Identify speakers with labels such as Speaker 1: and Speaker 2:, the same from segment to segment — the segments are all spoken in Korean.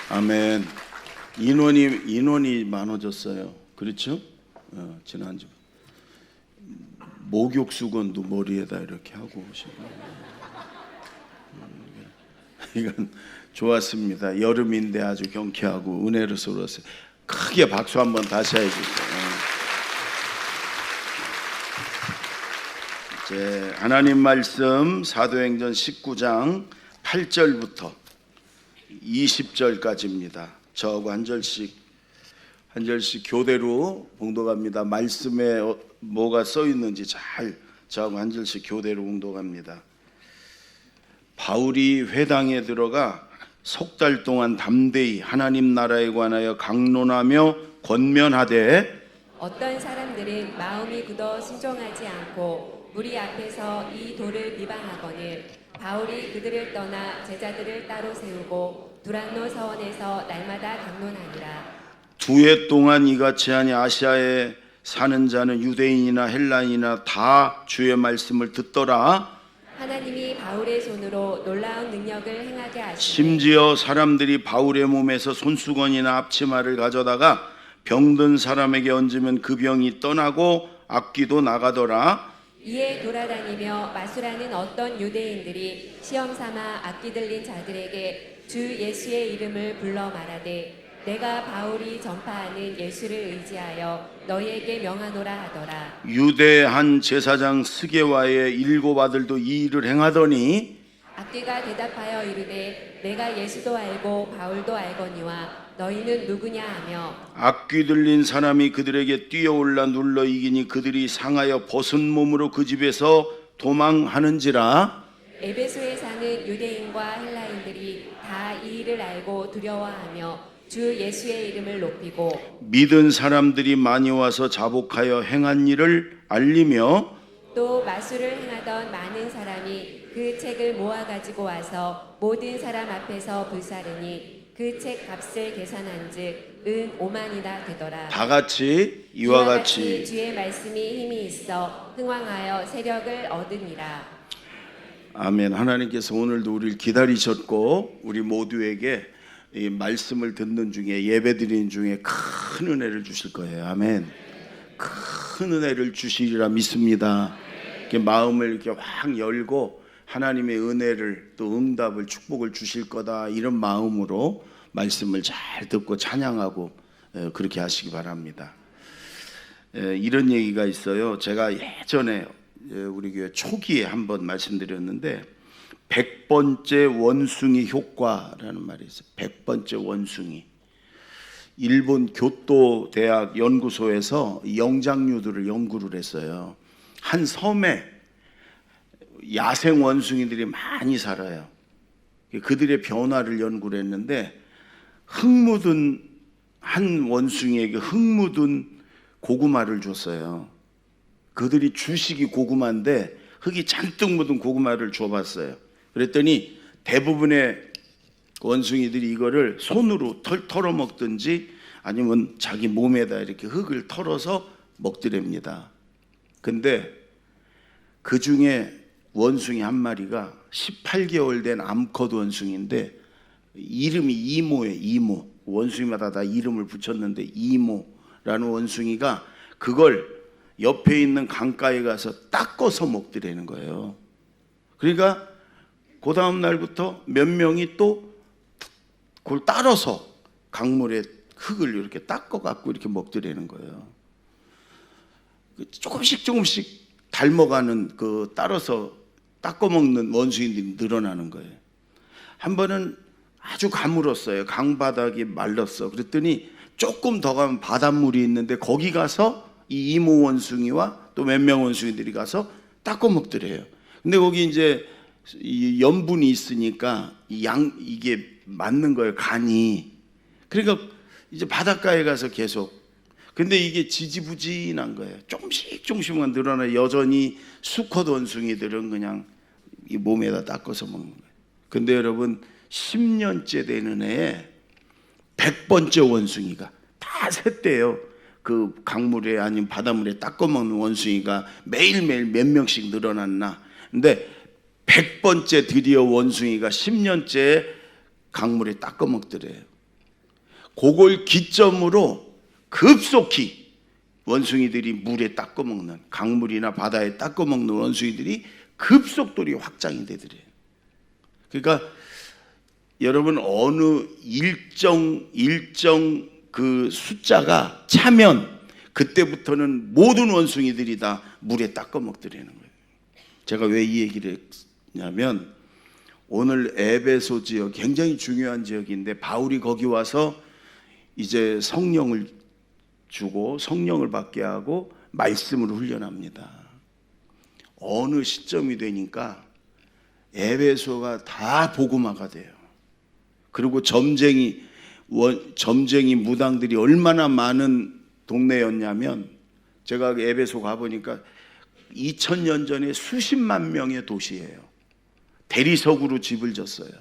Speaker 1: 아멘. 인원이 많아졌어요. 그렇죠? 지난주 목욕 수건도 머리에다 이렇게 하고 오시고 이건 좋았습니다. 여름인데 아주 경쾌하고 은혜로서웠어요. 크게 박수 한번 다시 해주세요. 이제 하나님 말씀 사도행전 19장 8절부터 20절까지입니다. 저하고 한 절씩 교대로 봉독합니다. 말씀에 뭐가 써 있는지 잘 저하고 한 절씩 교대로 봉독합니다. 바울이 회당에 들어가 석 달 동안 담대히 하나님 나라에 관하여 강론하며 권면하되
Speaker 2: 어떤 사람들은 마음이 굳어 순종하지 않고 무리 앞에서 이 도를 비방하거늘 바울이 그들을 떠나 제자들을 따로 세우고 두란노 서원에서 날마다 강론하니라.
Speaker 1: 두 해 동안 이같이 하니 아시아에 사는 자는 유대인이나 헬라인이나 다 주의 말씀을 듣더라.
Speaker 2: 하나님이 바울의 손으로 놀라운 능력을 행하게 하시니
Speaker 1: 심지어 사람들이 바울의 몸에서 손수건이나 앞치마를 가져다가 병든 사람에게 얹으면 그 병이 떠나고 악귀도 나가더라.
Speaker 2: 이에 돌아다니며 마술하는 어떤 유대인들이 시험 삼아 악기 들린 자들에게 주 예수의 이름을 불러 말하되 내가 바울이 전파하는 예수를 의지하여 너희에게 명하노라 하더라.
Speaker 1: 유대 한 제사장 스게와의 7 아들도 이 일을 행하더니
Speaker 2: 악귀가 대답하여 이르되 내가 예수도 알고 바울도 알거니와 너희는 누구냐 하며
Speaker 1: 악귀 들린 사람이 그들에게 뛰어올라 눌러 이기니 그들이 상하여 벗은 몸으로 그 집에서 도망하는지라.
Speaker 2: 에베소에 사는 유대인과 헬라인들이 다 이 일을 알고 두려워하며 주 예수의 이름을 높이고
Speaker 1: 믿은 사람들이 많이 와서 자복하여 행한 일을 알리며
Speaker 2: 또 마술을 행하던 많은 사람이 그 책을 모아 가지고 와서 모든 사람 앞에서 불사르니 그 책 값을 계산한즉 은 5만이나 되더라.
Speaker 1: 다 같이 이와 같이
Speaker 2: 주의 말씀이 힘이 있어 흥왕하여 세력을 얻으니라.
Speaker 1: 아멘. 하나님께서 오늘도 우리를 기다리셨고 우리 모두에게 이 말씀을 듣는 중에 예배드리는 중에 큰 은혜를 주실 거예요. 아멘. 큰 은혜를 주시리라 믿습니다. 이렇게 마음을 이렇게 확 열고 하나님의 은혜를 또 응답을 축복을 주실 거다 이런 마음으로 말씀을 잘 듣고 찬양하고 그렇게 하시기 바랍니다. 이런 얘기가 있어요. 제가 예전에 우리 교회 초기에 한번 말씀드렸는데 100번째 원숭이 효과라는 말이 있어요. 100번째 원숭이. 일본 교토 대학 연구소에서 영장류들을 연구를 했어요. 한 섬에 야생 원숭이들이 많이 살아요. 그들의 변화를 연구를 했는데 흙 묻은 한 원숭이에게 흙 묻은 고구마를 줬어요. 그들이 주식이 고구마인데 흙이 잔뜩 묻은 고구마를 줘봤어요. 그랬더니 대부분의 원숭이들이 이거를 손으로 털어 먹든지 아니면 자기 몸에다 이렇게 흙을 털어서 먹더랍니다. 근데 그 중에 원숭이 한 마리가 18개월 된 암컷 원숭이인데 이름이 이모예요. 이모. 원숭이마다 다 이름을 붙였는데 이모라는 원숭이가 그걸 옆에 있는 강가에 가서 닦아서 먹더라는 거예요. 그러니까 그 다음 날부터 몇 명이 또 그걸 따라서 강물에 흙을 이렇게 닦아갖고 이렇게 먹더라는 거예요. 조금씩 닮아가는 그 따라서 닦아 먹는 원숭이들이 늘어나는 거예요. 한 번은 아주 가물었어요. 강바닥이 말랐어. 그랬더니 조금 더 가면 바닷물이 있는데 거기 가서 이 이모 원숭이와 또 몇 명 원숭이들이 가서 닦아 먹더래요. 근데 거기 이제 이 염분이 있으니까 이게 맞는 거예요. 간이. 그러니까 이제 바닷가에 가서 계속. 근데 이게 지지부진한 거예요. 조금씩만 늘어나. 여전히 수컷 원숭이들은 그냥 이 몸에다 닦아서 먹는 거예요. 근데 여러분 10년째 되는 해에 100번째 원숭이가 다 샜대요. 그 강물에 아니면 바닷물에 닦아 먹는 원숭이가 매일매일 몇 명씩 늘어났나. 근데 100번째 드디어 원숭이가 10년째 강물에 닦아 먹더래요. 그걸 기점으로 급속히 원숭이들이 물에 닦아 먹는, 강물이나 바다에 닦아 먹는 원숭이들이 급속도로 확장이 되더래요. 그러니까 여러분 어느 일정 그 숫자가 차면 그때부터는 모든 원숭이들이 다 물에 닦아 먹더라는 거예요. 제가 왜 이 얘기를 했냐면 오늘 에베소 지역 굉장히 중요한 지역인데 바울이 거기 와서 이제 성령을 주고 성령을 받게 하고 말씀을 훈련합니다. 어느 시점이 되니까 에베소가 다 복음화가 돼요. 그리고 점쟁이 무당들이 얼마나 많은 동네였냐면 제가 에베소 가보니까 2000년 전에 수십만 명의 도시예요. 대리석으로 집을 졌어요.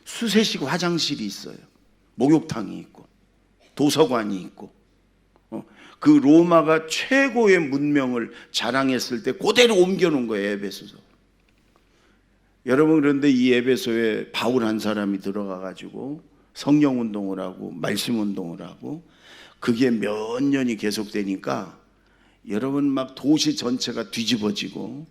Speaker 1: 수세식 화장실이 있어요. 목욕탕이 있고 도서관이 있고 그 로마가 최고의 문명을 자랑했을 때 그대로 옮겨놓은 거예요. 에베소서. 여러분 그런데 이 에베소에 바울 한 사람이 들어가 가지고 성령 운동을 하고 말씀 운동을 하고 그게 몇 년이 계속되니까 여러분 막 도시 전체가 뒤집어지고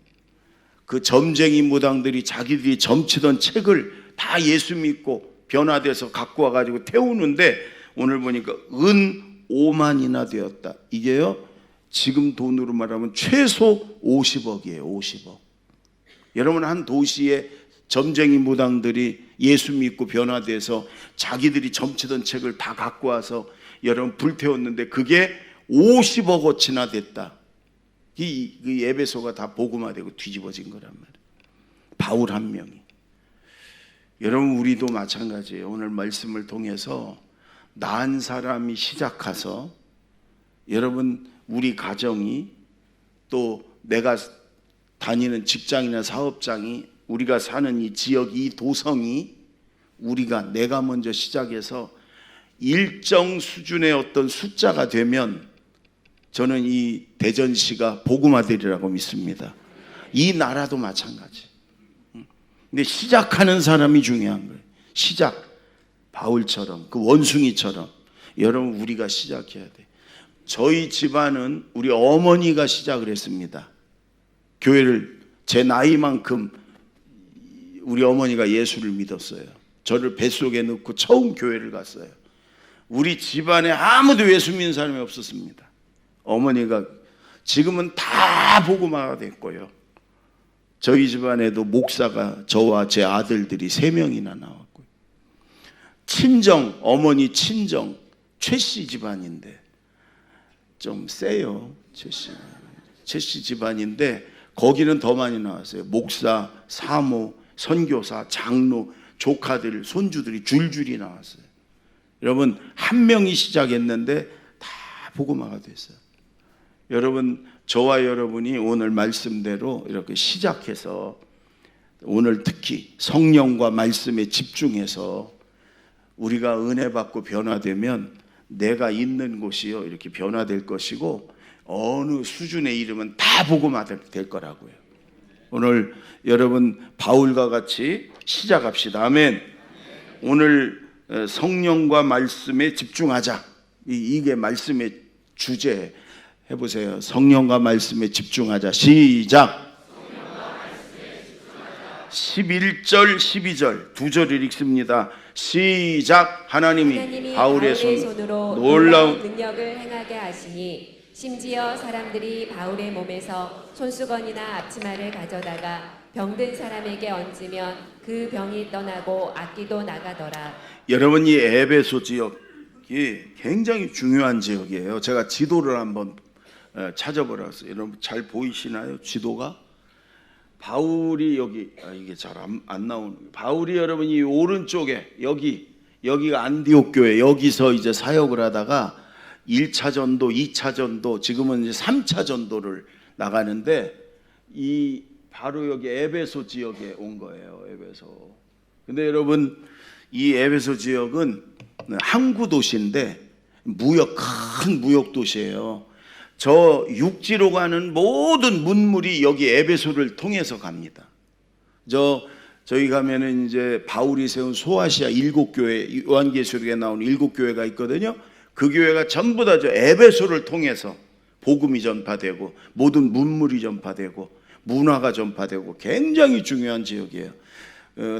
Speaker 1: 그 점쟁이 무당들이 자기들이 점치던 책을 다 예수 믿고 변화돼서 갖고 와가지고 태우는데 오늘 보니까 은 5만이나 되었다. 이게요 지금 돈으로 말하면 최소 50억이에요. 50억. 여러분 한 도시에 점쟁이 무당들이 예수 믿고 변화돼서 자기들이 점치던 책을 다 갖고 와서 여러분 불태웠는데 그게 50억어치나 됐다. 이 에베소가 다 복음화되고 뒤집어진 거란 말이에요. 바울 한 명이. 여러분 우리도 마찬가지예요. 오늘 말씀을 통해서 난 사람이 시작해서 여러분 우리 가정이 또 내가 다니는 직장이나 사업장이 우리가 사는 이 지역 이 도성이 내가 먼저 시작해서 일정 수준의 어떤 숫자가 되면 저는 이 대전시가 복음화되리라고 믿습니다. 이 나라도 마찬가지. 근데 시작하는 사람이 중요한 거예요. 시작. 바울처럼 그 원숭이처럼 여러분 우리가 시작해야 돼. 저희 집안은 우리 어머니가 시작을 했습니다. 교회를 제 나이만큼 우리 어머니가 예수를 믿었어요. 저를 뱃속에 넣고 처음 교회를 갔어요. 우리 집안에 아무도 예수 믿는 사람이 없었습니다. 어머니가 지금은 다 복음화가 됐고요. 저희 집안에도 목사가 저와 제 아들들이 3명이나 나왔고요. 친정, 어머니 친정 최씨 집안인데 좀 세요. 최씨 집안인데 거기는 더 많이 나왔어요. 목사, 사모, 선교사, 장로, 조카들, 손주들이 줄줄이 나왔어요. 여러분 한 명이 시작했는데 다 복음화가 됐어요. 여러분 저와 여러분이 오늘 말씀대로 이렇게 시작해서 오늘 특히 성령과 말씀에 집중해서 우리가 은혜 받고 변화되면 내가 있는 곳이요 이렇게 변화될 것이고 어느 수준에 이르면 다 복음화 될 거라고요. 오늘 여러분 바울과 같이 시작합시다. 아멘. 오늘 성령과 말씀에 집중하자. 이게 말씀의 주제. 해보세요. 성령과 말씀에 집중하자. 시작. 11절 12절 두 절을 읽습니다. 시작. 하나님이 바울의 손으로 놀라운
Speaker 2: 능력을 행하게 하시니 심지어 사람들이 바울의 몸에서 손수건이나 앞치마를 가져다가 병든 사람에게 얹으면 그 병이 떠나고 악기도 나가더라.
Speaker 1: 여러분 이 에베소 지역이 굉장히 중요한 지역이에요. 제가 지도를 한번 찾아보라 했어요. 여러분 잘 보이시나요? 지도가? 바울이 여기 이게 잘 안 나오는. 바울이 여러분 이 오른쪽에 여기가 안디옥 교회 여기서 이제 사역을 하다가 1차 전도, 2차 전도, 지금은 이제 3차 전도를 나가는데 이 바로 여기 에베소 지역에 온 거예요. 에베소. 근데 여러분 이 에베소 지역은 항구 도시인데 큰 무역 도시예요. 저 육지로 가는 모든 문물이 여기 에베소를 통해서 갑니다. 저 저희 가면은 이제 바울이 세운 소아시아 7교회, 요한계시록에 나온 7교회가 있거든요. 그 교회가 전부 다 저 에베소를 통해서 복음이 전파되고 모든 문물이 전파되고 문화가 전파되고 굉장히 중요한 지역이에요.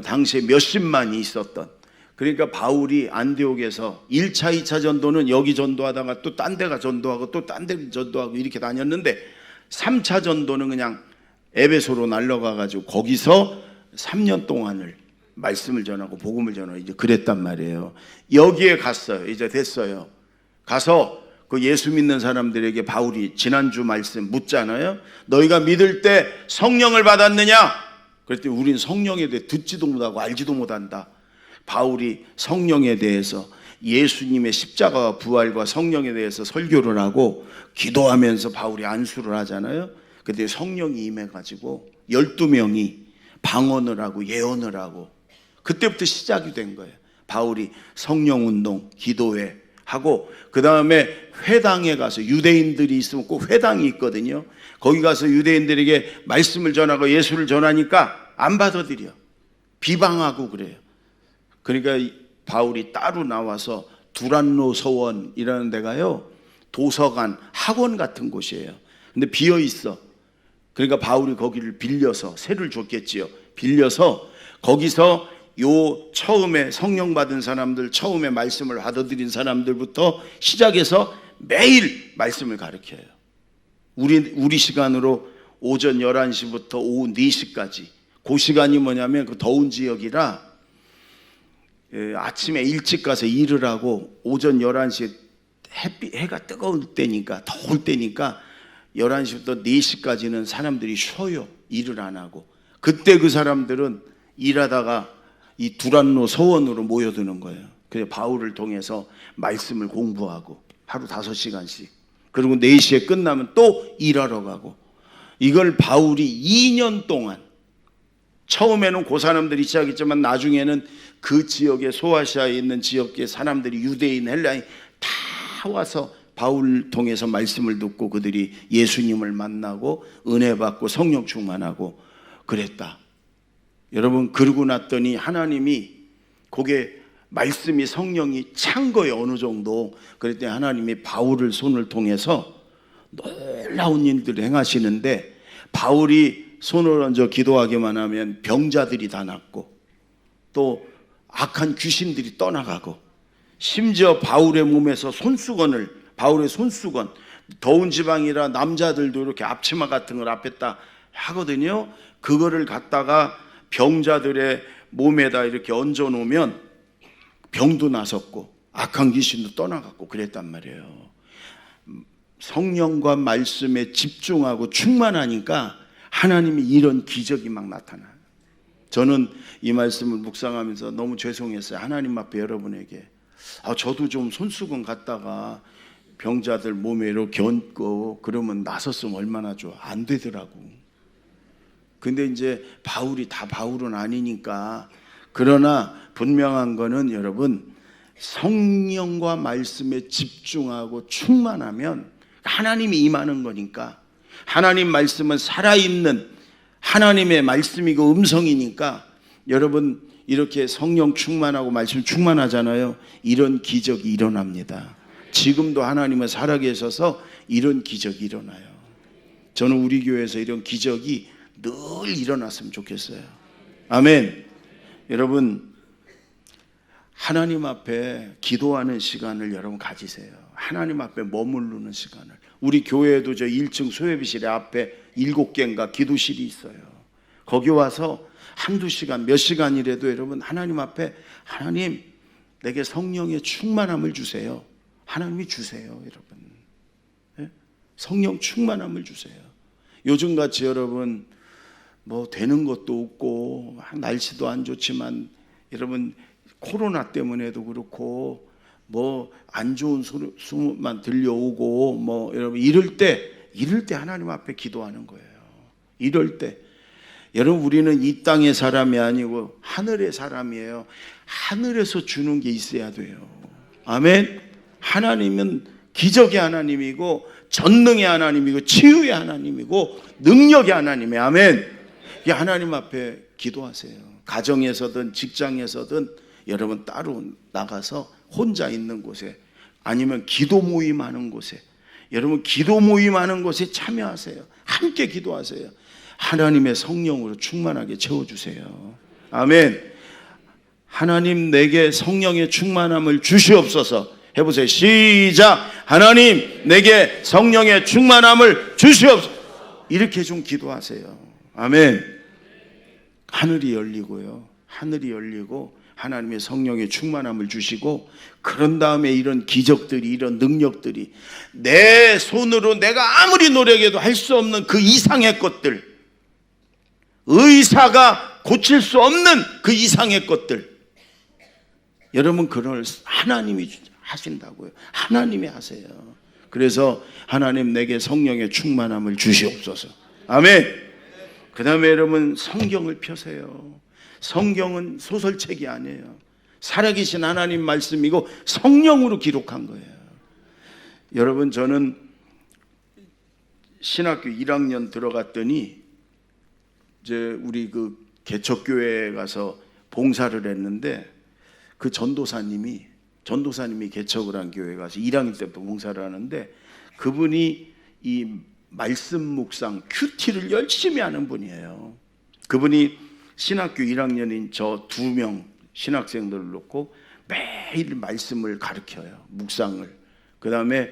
Speaker 1: 당시에 몇십만이 있었던. 그러니까 바울이 안디옥에서 1차, 2차 전도는 여기 전도하다가 또 딴 데가 전도하고 또 딴 데 전도하고 이렇게 다녔는데 3차 전도는 그냥 에베소로 날아가가지고 거기서 3년 동안을 말씀을 전하고 복음을 전하고 이제 그랬단 말이에요. 여기에 갔어요. 이제 됐어요. 가서 그 예수 믿는 사람들에게 바울이 지난주 말씀 묻잖아요. 너희가 믿을 때 성령을 받았느냐? 그랬더니 우린 성령에 대해 듣지도 못하고 알지도 못한다. 바울이 성령에 대해서 예수님의 십자가와 부활과 성령에 대해서 설교를 하고 기도하면서 바울이 안수를 하잖아요. 그때 성령이 임해가지고 12명이 방언을 하고 예언을 하고 그때부터 시작이 된 거예요. 바울이 성령운동, 기도회 하고 그 다음에 회당에 가서 유대인들이 있으면 꼭 회당이 있거든요. 거기 가서 유대인들에게 말씀을 전하고 예수를 전하니까 안 받아들여. 비방하고 그래요. 그러니까 바울이 따로 나와서 두란노 서원이라는 데가요, 도서관, 학원 같은 곳이에요. 근데 비어 있어. 그러니까 바울이 거기를 빌려서, 세를 줬겠지요. 빌려서 거기서 요 처음에 성령 받은 사람들, 처음에 말씀을 받아들인 사람들부터 시작해서 매일 말씀을 가르쳐요. 우리 시간으로 오전 11시부터 오후 4시까지. 그 시간이 뭐냐면 그 더운 지역이라 아침에 일찍 가서 일을 하고 오전 11시에 해가 뜨거울 때니까, 더울 때니까 11시부터 4시까지는 사람들이 쉬어요. 일을 안 하고. 그때 그 사람들은 일하다가 이 두란노 서원으로 모여드는 거예요. 그래서 바울을 통해서 말씀을 공부하고 하루 5시간씩. 그리고 4시에 끝나면 또 일하러 가고. 이걸 바울이 2년 동안, 처음에는 그 사람들이 시작했지만 나중에는 그 지역에, 소아시아에 있는 지역의 사람들이, 유대인, 헬라인 다 와서 바울 통해서 말씀을 듣고 그들이 예수님을 만나고 은혜 받고 성령 충만하고 그랬다. 여러분, 그러고 났더니 하나님이 그게 말씀이, 성령이 찬 거예요. 어느 정도. 그랬더니 하나님이 바울을 손을 통해서 놀라운 일들을 행하시는데, 바울이 손을 얹어 기도하기만 하면 병자들이 다 낫고 또 악한 귀신들이 떠나가고, 심지어 바울의 몸에서 바울의 손수건, 더운 지방이라 남자들도 이렇게 앞치마 같은 걸 앞에다 하거든요. 그거를 갖다가 병자들의 몸에다 이렇게 얹어 놓으면 병도 나섰고 악한 귀신도 떠나갔고 그랬단 말이에요. 성령과 말씀에 집중하고 충만하니까 하나님이 이런 기적이 막 나타나요. 저는 이 말씀을 묵상하면서 너무 죄송했어요. 하나님 앞에 여러분에게 저도 좀 손수건 갖다가 병자들 몸에 이렇게 얹고 그러면 나섰으면 얼마나 좋아. 안 되더라고. 근데 이제 바울은 아니니까. 그러나 분명한 거는 여러분, 성령과 말씀에 집중하고 충만하면 하나님이 임하는 거니까. 하나님 말씀은 살아있는 하나님의 말씀이고 음성이니까 여러분, 이렇게 성령 충만하고 말씀 충만하잖아요. 이런 기적이 일어납니다. 지금도 하나님은 살아계셔서 이런 기적이 일어나요. 저는 우리 교회에서 이런 기적이 늘 일어났으면 좋겠어요. 아멘. 여러분, 하나님 앞에 기도하는 시간을 여러분 가지세요. 하나님 앞에 머무르는 시간을. 우리 교회에도 저 1층 소예비실에 앞에 7개인가 기도실이 있어요. 거기 와서 한두 시간, 몇 시간이라도 여러분 하나님 앞에, 하나님 내게 성령의 충만함을 주세요. 하나님이 주세요. 여러분, 네? 성령 충만함을 주세요. 요즘같이 여러분 뭐 되는 것도 없고 날씨도 안 좋지만 여러분 코로나 때문에도 그렇고 뭐 안 좋은 소리만 들려오고 뭐 여러분 이럴 때 하나님 앞에 기도하는 거예요. 이럴 때 여러분, 우리는 이 땅의 사람이 아니고 하늘의 사람이에요. 하늘에서 주는 게 있어야 돼요. 아멘. 하나님은 기적의 하나님이고 전능의 하나님이고 치유의 하나님이고 능력의 하나님이에요. 아멘. 이 하나님 앞에 기도하세요. 가정에서든 직장에서든 여러분 따로 나가서 혼자 있는 곳에 아니면 기도 모임하는 곳에 여러분 기도 모임하는 곳에 참여하세요. 함께 기도하세요. 하나님의 성령으로 충만하게 채워주세요. 아멘. 하나님 내게 성령의 충만함을 주시옵소서. 해보세요. 시작. 하나님 내게 성령의 충만함을 주시옵소서. 이렇게 좀 기도하세요. 아멘. 하늘이 열리고요. 하늘이 열리고 하나님의 성령의 충만함을 주시고 그런 다음에 이런 기적들이 이런 능력들이 내 손으로 내가 아무리 노력해도 할 수 없는 그 이상의 것들, 의사가 고칠 수 없는 그 이상의 것들, 여러분 그걸 하나님이 하신다고요. 하나님이 하세요. 그래서 하나님 내게 성령의 충만함을 주시옵소서. 아멘. 그 다음에 여러분 성경을 펴세요. 성경은 소설책이 아니에요. 살아계신 하나님 말씀이고 성령으로 기록한 거예요. 여러분 저는 신학교 1학년 들어갔더니 이제 우리 그 개척교회에 가서 봉사를 했는데 그 전도사님이 개척을 한 교회에 가서 1학년 때부터 봉사를 하는데 그분이 이 말씀 묵상 큐티를 열심히 하는 분이에요. 그분이 신학교 1학년인 저 2명 신학생들을 놓고 매일 말씀을 가르쳐요. 묵상을. 그 다음에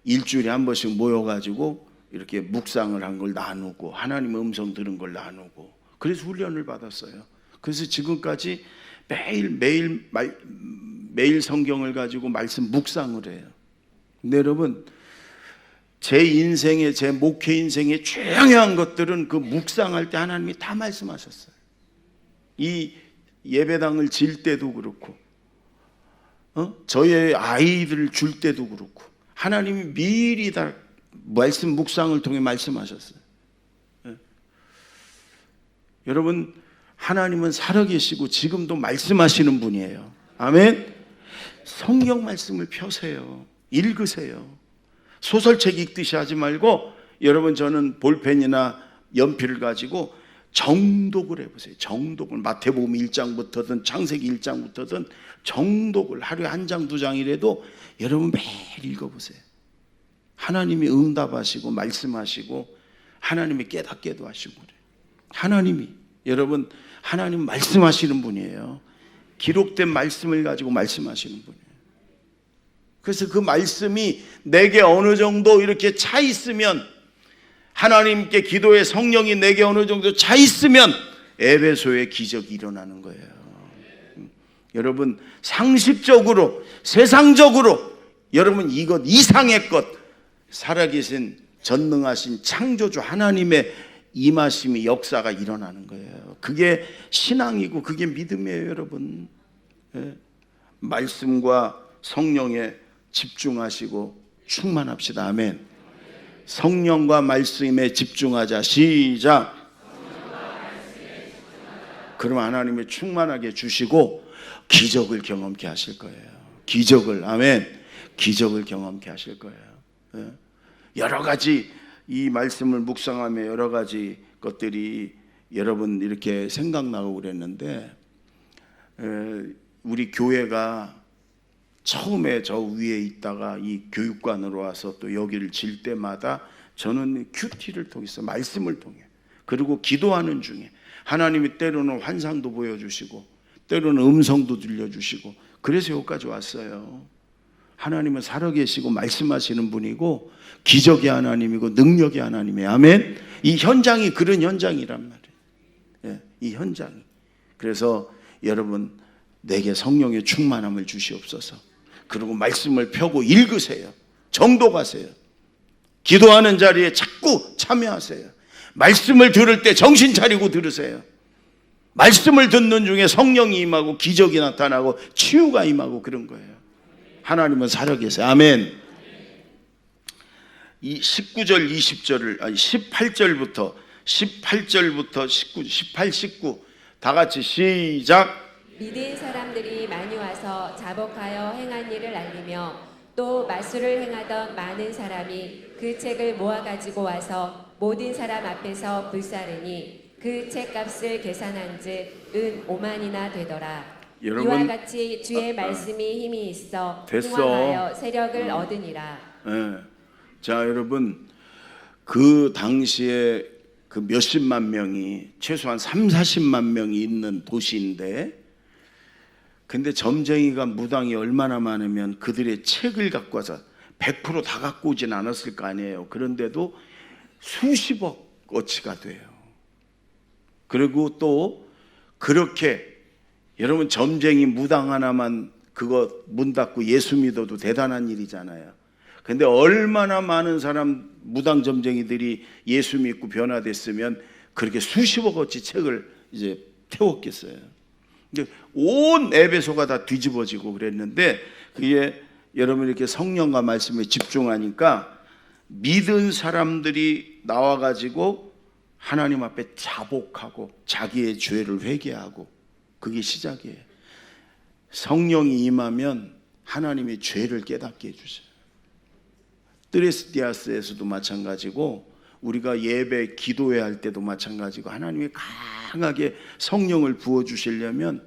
Speaker 1: 일주일에 한 번씩 모여가지고 이렇게 묵상을 한 걸 나누고 하나님의 음성 들은 걸 나누고 그래서 훈련을 받았어요. 그래서 지금까지 매일 성경을 가지고 말씀 묵상을 해요. 근데 여러분 제 인생에 제 목회 인생에 중요한 것들은 그 묵상할 때 하나님이 다 말씀하셨어요. 이 예배당을 질 때도 그렇고 저의 아이들을 줄 때도 그렇고 하나님이 미리 다 말씀 묵상을 통해 말씀하셨어요. 여러분 하나님은 살아계시고 지금도 말씀하시는 분이에요. 아멘. 성경 말씀을 펴세요. 읽으세요. 소설책 읽듯이 하지 말고 여러분 저는 볼펜이나 연필을 가지고 정독을 해보세요. 정독을 마태복음 1장부터든 창세기 1장부터든 정독을 하루에 1장 2장이라도 여러분 매일 읽어보세요. 하나님이 응답하시고 말씀하시고 하나님이 깨닫게도 하시고 그래요. 하나님이 여러분 하나님 말씀하시는 분이에요. 기록된 말씀을 가지고 말씀하시는 분이에요. 그래서 그 말씀이 내게 어느 정도 이렇게 차 있으면 하나님께 기도의 성령이 내게 어느 정도 차 있으면 에베소의 기적이 일어나는 거예요. 여러분 상식적으로 세상적으로 여러분 이것 이상의 것 살아계신 전능하신 창조주 하나님의 임하심이 역사가 일어나는 거예요. 그게 신앙이고 그게 믿음이에요. 여러분 말씀과 성령에 집중하시고 충만합시다. 아멘. 성령과 말씀에 집중하자. 시작. 그러면 하나님이 충만하게 주시고 기적을 경험케 하실 거예요. 기적을. 아멘. 기적을 경험케 하실 거예요. 여러 가지 이 말씀을 묵상하며 여러 가지 것들이 여러분 이렇게 생각나고 그랬는데 우리 교회가 처음에 저 위에 있다가 이 교육관으로 와서 또 여기를 질 때마다 저는 큐티를 통해서 말씀을 통해 그리고 기도하는 중에 하나님이 때로는 환상도 보여주시고 때로는 음성도 들려주시고 그래서 여기까지 왔어요. 하나님은 살아계시고 말씀하시는 분이고 기적의 하나님이고 능력의 하나님이에요. 아멘. 이 현장이 그런 현장이란 말이에요. 이 현장이. 그래서 여러분 내게 성령의 충만함을 주시옵소서. 그리고 말씀을 펴고 읽으세요. 정독하세요. 기도하는 자리에 자꾸 참여하세요. 말씀을 들을 때 정신 차리고 들으세요. 말씀을 듣는 중에 성령이 임하고 기적이 나타나고 치유가 임하고 그런 거예요. 하나님은 살아계세요. 아멘. 이 19절 20절을 아니 18절부터 19, 18, 19 다 같이 시작.
Speaker 2: 믿은 사람들이 많이 와서 자복하여 행한 일을 알리며 또 마술을 행하던 많은 사람이 그 책을 모아 가지고 와서 모든 사람 앞에서 불사르니 그 책값을 계산한즉 은 5만이나 되더라.
Speaker 1: 여러분,
Speaker 2: 이와 같이 주의 말씀이 힘이 있어
Speaker 1: 됐어.
Speaker 2: 흥왕하여 세력을 얻으니라.
Speaker 1: 예. 자, 여러분, 그 당시에 그 몇십만 명이 최소한 3, 40만 명이 있는 도시인데, 근데 점쟁이가 무당이 얼마나 많으면 그들의 책을 갖고 와서 100% 다 갖고 오진 않았을 거 아니에요. 그런데도 수십억 어치가 돼요. 그리고 또 그렇게 여러분, 점쟁이 무당 하나만 그거 문 닫고 예수 믿어도 대단한 일이잖아요. 근데 얼마나 많은 사람 무당 점쟁이들이 예수 믿고 변화됐으면 그렇게 수십억어치 책을 이제 태웠겠어요. 근데 온 에베소가 다 뒤집어지고 그랬는데, 그게 여러분 이렇게 성령과 말씀에 집중하니까 믿은 사람들이 나와가지고 하나님 앞에 자복하고 자기의 죄를 회개하고, 그게 시작이에요. 성령이 임하면 하나님의 죄를 깨닫게 해주세요. 뜨레스디아스에서도 마찬가지고, 우리가 예배 기도회 할 때도 마찬가지고, 하나님이 강하게 성령을 부어주시려면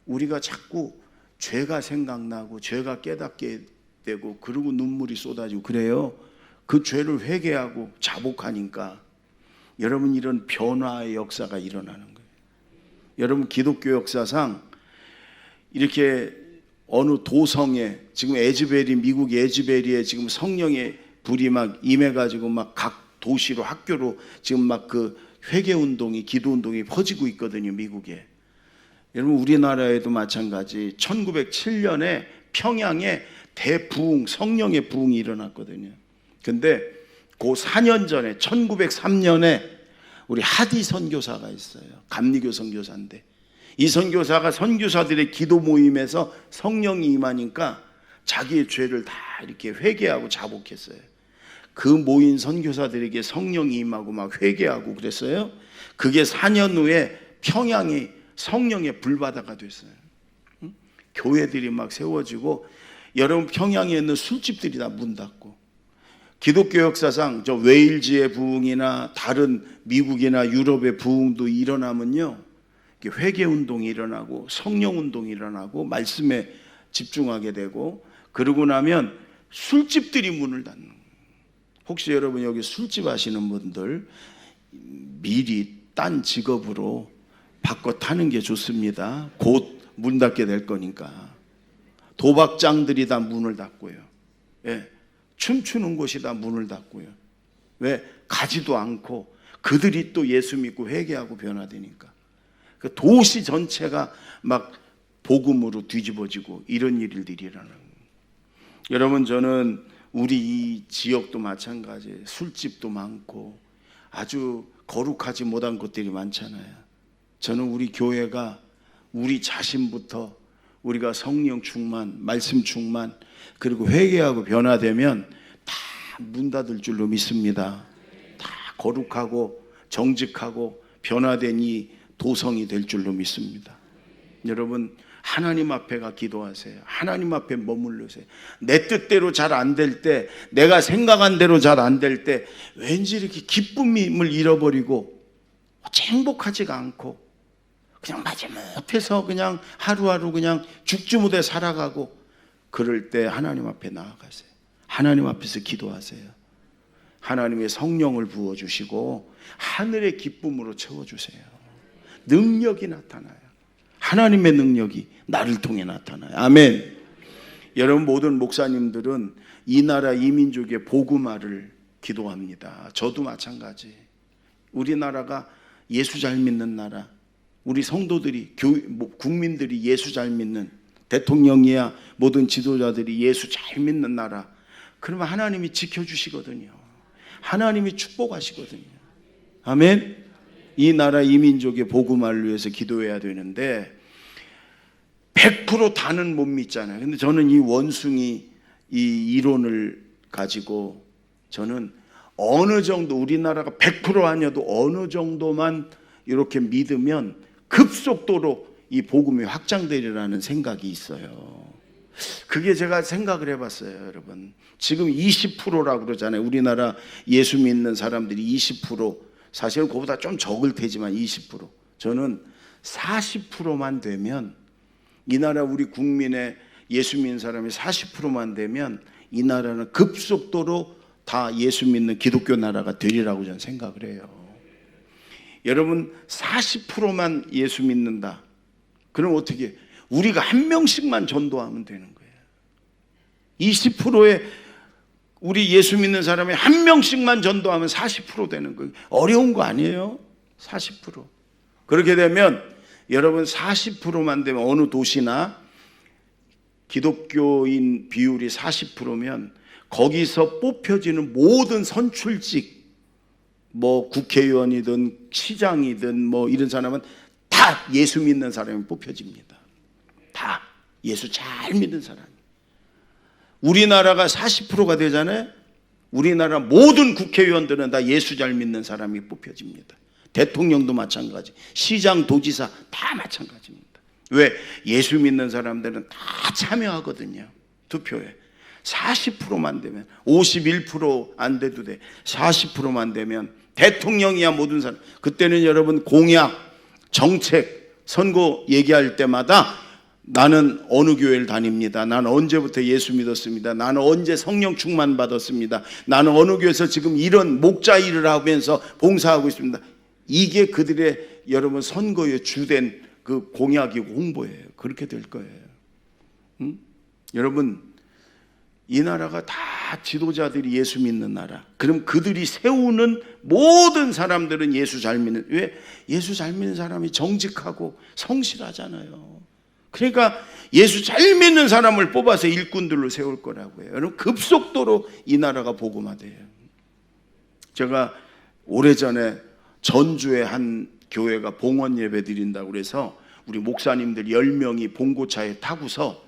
Speaker 1: 우리가 자꾸 죄가 생각나고 죄가 깨닫게 되고, 그리고 눈물이 쏟아지고 그래요. 그 죄를 회개하고 자복하니까 여러분, 이런 변화의 역사가 일어나는 거예요. 여러분, 기독교 역사상 이렇게 어느 도성에 지금 미국 에즈베리에 지금 성령의 불이 막 임해가지고 막 각 도시로 학교로 지금 막 그 회개 운동이, 기도 운동이 퍼지고 있거든요, 미국에. 여러분, 우리나라에도 마찬가지. 1907년에 평양에 대부흥, 성령의 부흥이 일어났거든요. 근데 그 4년 전에 1903년에 우리 하디 선교사가 있어요. 감리교 선교사인데, 이 선교사가 선교사들의 기도 모임에서 성령이 임하니까 자기의 죄를 다 이렇게 회개하고 자복했어요. 그 모인 선교사들에게 성령이 임하고 막 회개하고 그랬어요. 그게 4년 후에 평양이 성령의 불바다가 됐어요. 교회들이 막 세워지고, 여러분, 평양에 있는 술집들이 다 문 닫고, 기독교 역사상 저 웨일즈의 부흥이나 다른 미국이나 유럽의 부흥도 일어나면요, 회개 운동이 일어나고 성령 운동이 일어나고 말씀에 집중하게 되고, 그러고 나면 술집들이 문을 닫는 거예요. 혹시 여러분 여기 술집 하시는 분들 미리 딴 직업으로 바꿔 타는 게 좋습니다. 곧 문 닫게 될 거니까. 도박장들이 다 문을 닫고요. 예. 춤추는 곳이 다 문을 닫고요. 왜? 가지도 않고 그들이 또 예수 믿고 회개하고 변화되니까. 그 도시 전체가 막 복음으로 뒤집어지고 이런 일들이 일어나는 거예요. 여러분, 저는 우리 이 지역도 마찬가지예요. 술집도 많고 아주 거룩하지 못한 것들이 많잖아요. 저는 우리 교회가 우리 자신부터 우리가 성령 충만, 말씀 충만, 그리고 회개하고 변화되면 다 문 닫을 줄로 믿습니다. 다 거룩하고 정직하고 변화된 이 도성이 될 줄로 믿습니다. 여러분, 하나님 앞에가 기도하세요. 하나님 앞에 머물르세요. 내 뜻대로 잘 안 될 때, 내가 생각한 대로 잘 안 될 때 왠지 이렇게 기쁨을 잃어버리고 행복하지가 않고 그냥 마지못해서 그냥 하루하루 그냥 죽지 못해 살아가고, 그럴 때 하나님 앞에 나아가세요. 하나님 앞에서 기도하세요. 하나님의 성령을 부어주시고 하늘의 기쁨으로 채워주세요. 능력이 나타나요. 하나님의 능력이 나를 통해 나타나요. 아멘. 여러분, 모든 목사님들은 이 나라 이 민족의 복음화를 기도합니다. 저도 마찬가지. 우리나라가 예수 잘 믿는 나라, 우리 성도들이, 국민들이 예수 잘 믿는, 대통령이야 모든 지도자들이 예수 잘 믿는 나라, 그러면 하나님이 지켜주시거든요. 하나님이 축복하시거든요. 아멘. 이 나라 이 민족의 복음화를 위해서 기도해야 되는데 100% 다는 못 믿잖아요. 근데 저는 이 원숭이 이 이론을 가지고 저는 어느 정도, 우리나라가 100% 아니어도 어느 정도만 이렇게 믿으면 급속도로 이 복음이 확장되리라는 생각이 있어요. 그게 제가 생각을 해봤어요. 여러분, 지금 20%라고 그러잖아요. 우리나라 예수 믿는 사람들이 20%, 사실은 그보다 좀 적을 테지만 20%. 저는 40%만 되면 이 나라 우리 국민의 예수 믿는 사람이 40%만 되면 이 나라는 급속도로 다 예수 믿는 기독교 나라가 되리라고 저는 생각을 해요. 여러분 40%만 예수 믿는다. 그럼 어떻게 우리가 한 명씩만 전도하면 되는 거예요. 20%의 우리 예수 믿는 사람이 한 명씩만 전도하면 40% 되는 거예요. 어려운 거 아니에요? 40%. 그렇게 되면 여러분 40%만 되면 어느 도시나 기독교인 비율이 40%면 거기서 뽑혀지는 모든 선출직, 뭐 국회의원이든 시장이든 뭐 이런 사람은 다 예수 믿는 사람이 뽑혀집니다. 다 예수 잘 믿는 사람이. 우리나라가 40%가 되잖아요. 우리나라 모든 국회의원들은 다 예수 잘 믿는 사람이 뽑혀집니다. 대통령도 마찬가지, 시장, 도지사 다 마찬가지입니다. 왜? 예수 믿는 사람들은 다 참여하거든요. 투표에. 40%만 되면, 51% 안 돼도 돼. 40%만 되면 대통령이야 모든 사람. 그때는 여러분 공약, 정책, 선거 얘기할 때마다 나는 어느 교회를 다닙니다. 나는 언제부터 예수 믿었습니다. 나는 언제 성령 충만 받았습니다. 나는 어느 교회에서 지금 이런 목자 일을 하면서 봉사하고 있습니다. 이게 그들의 여러분 선거의 주된 그 공약이고 홍보예요. 그렇게 될 거예요. 여러분 이 나라가 다 지도자들이 예수 믿는 나라. 그럼 그들이 세우는 모든 사람들은 예수 잘 믿는. 왜? 예수 잘 믿는 사람이 정직하고 성실하잖아요. 그러니까 예수 잘 믿는 사람을 뽑아서 일꾼들로 세울 거라고 해요. 여러분 급속도로 이 나라가 복음화돼요. 제가 오래전에 전주의 한 교회가 봉헌 예배 드린다고 그래서 우리 목사님들 10명이 봉고차에 타고서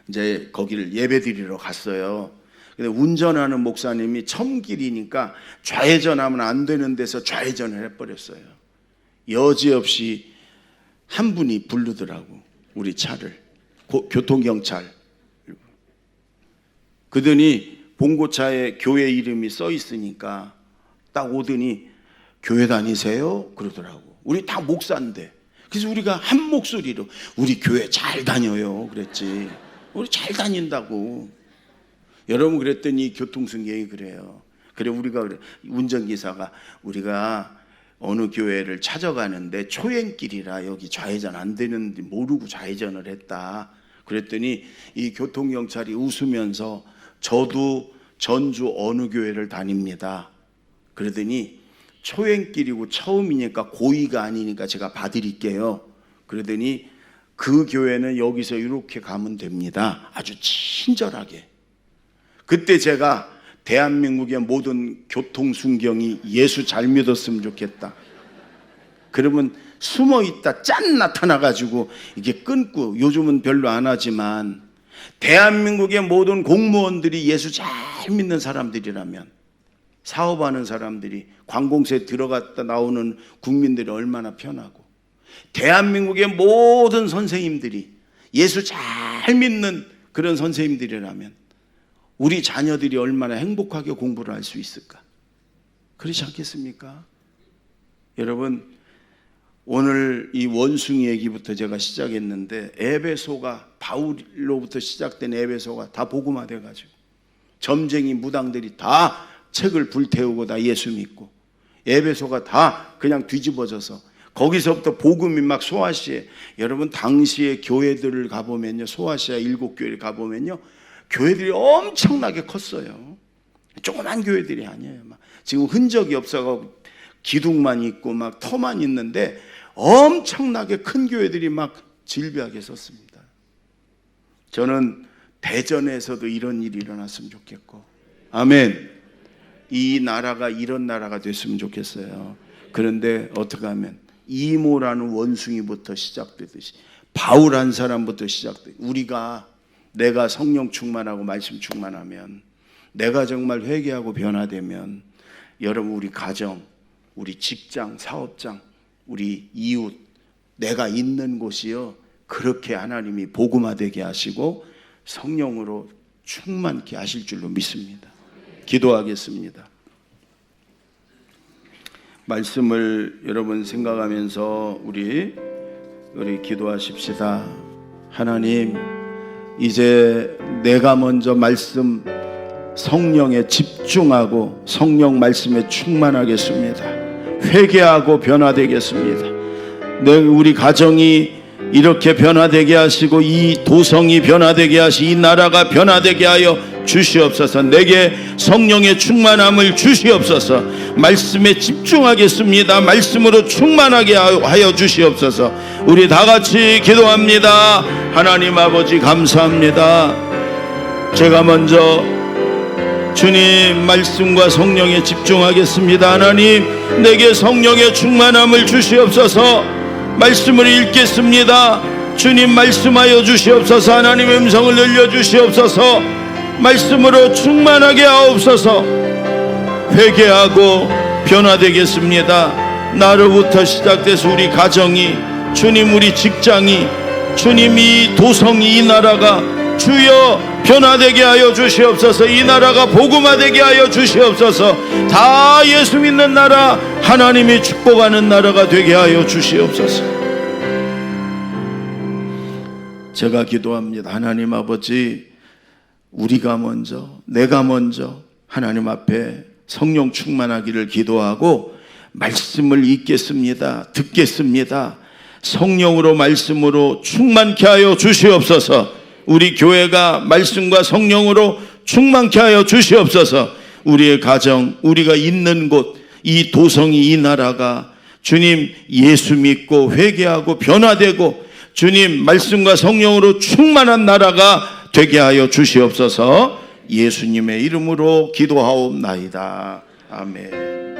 Speaker 1: 이제 거기를 예배 드리러 갔어요. 근데 운전하는 목사님이 첨길이니까 좌회전하면 안 되는 데서 좌회전을 해버렸어요. 여지없이 한 분이 부르더라고, 우리 차를. 교통경찰. 그러더니 봉고차에 교회 이름이 써 있으니까 딱 오더니 교회 다니세요? 그러더라고. 우리 다 목사인데. 그래서 우리가 한 목소리로 우리 교회 잘 다녀요 그랬지. 우리 잘 다닌다고. 여러분 그랬더니 교통승객이 그래요. 그래 우리가 그래. 운전기사가 우리가 어느 교회를 찾아가는데 초행길이라 여기 좌회전 안 되는지 모르고 좌회전을 했다. 그랬더니 이 교통경찰이 웃으면서 저도 전주 어느 교회를 다닙니다. 그러더니 초행길이고 처음이니까 고의가 아니니까 제가 봐드릴게요. 그러더니 그 교회는 여기서 이렇게 가면 됩니다. 아주 친절하게. 그때 제가 대한민국의 모든 교통순경이 예수 잘 믿었으면 좋겠다. 그러면 숨어있다 짠 나타나가지고 이게 끊고, 요즘은 별로 안 하지만 대한민국의 모든 공무원들이 예수 잘 믿는 사람들이라면, 사업하는 사람들이, 관공서에 들어갔다 나오는 국민들이 얼마나 편하고, 대한민국의 모든 선생님들이 예수 잘 믿는 그런 선생님들이라면 우리 자녀들이 얼마나 행복하게 공부를 할 수 있을까? 그렇지 않겠습니까? 여러분 오늘 이 원숭이 얘기부터 제가 시작했는데, 에베소가, 바울로부터 시작된 에베소가 다 복음화돼 가지고 점쟁이 무당들이 다 책을 불태우고 다 예수 믿고, 에베소가 다 그냥 뒤집어져서 거기서부터 복음이 막 소아시아, 여러분 당시의 교회들을 가보면요, 소아시아 7교회를 가보면요, 교회들이 엄청나게 컸어요. 조그만 교회들이 아니에요. 막 지금 흔적이 없어서 기둥만 있고 막 터만 있는데 엄청나게 큰 교회들이 막 질비하게 섰습니다. 저는 대전에서도 이런 일이 일어났으면 좋겠고, 아멘. 이 나라가 이런 나라가 됐으면 좋겠어요. 그런데 어떻게 하면 이모라는 원숭이부터 시작되듯이, 바울 한 사람부터 시작돼. 우리가, 내가 성령 충만하고 말씀 충만하면, 내가 정말 회개하고 변화되면, 여러분 우리 가정, 우리 직장, 사업장, 우리 이웃, 내가 있는 곳이요, 그렇게 하나님이 복음화되게 하시고 성령으로 충만케 하실 줄로 믿습니다. 기도하겠습니다. 말씀을 여러분 생각하면서 우리 기도하십시다. 하나님, 이제 내가 먼저 말씀 성령에 집중하고 성령 말씀에 충만하겠습니다. 회개하고 변화되겠습니다. 우리 가정이 이렇게 변화되게 하시고 이 도성이 변화되게 하시 이 나라가 변화되게 하여 주시옵소서. 내게 성령의 충만함을 주시옵소서. 말씀에 집중하겠습니다. 말씀으로 충만하게 하여 주시옵소서. 우리 다 같이 기도합니다. 하나님 아버지 감사합니다. 제가 먼저 주님 말씀과 성령에 집중하겠습니다. 하나님, 내게 성령의 충만함을 주시옵소서. 말씀을 읽겠습니다. 주님 말씀하여 주시옵소서. 하나님의 음성을 늘려주시옵소서. 말씀으로 충만하게 하옵소서. 회개하고 변화되겠습니다. 나로부터 시작돼서 우리 가정이, 주님 우리 직장이, 주님 이 도성이, 이 나라가 주여 변화되게 하여 주시옵소서. 이 나라가 복음화되게 하여 주시옵소서. 다 예수 믿는 나라, 하나님이 축복하는 나라가 되게 하여 주시옵소서. 제가 기도합니다. 하나님 아버지, 우리가 먼저, 내가 먼저 하나님 앞에 성령 충만하기를 기도하고 말씀을 읽겠습니다. 듣겠습니다. 성령으로 말씀으로 충만케 하여 주시옵소서. 우리 교회가 말씀과 성령으로 충만케 하여 주시옵소서. 우리의 가정, 우리가 있는 곳, 이 도성이, 이 나라가 주님 예수 믿고 회개하고 변화되고 주님 말씀과 성령으로 충만한 나라가 되게 하여 주시옵소서. 예수님의 이름으로 기도하옵나이다. 아멘.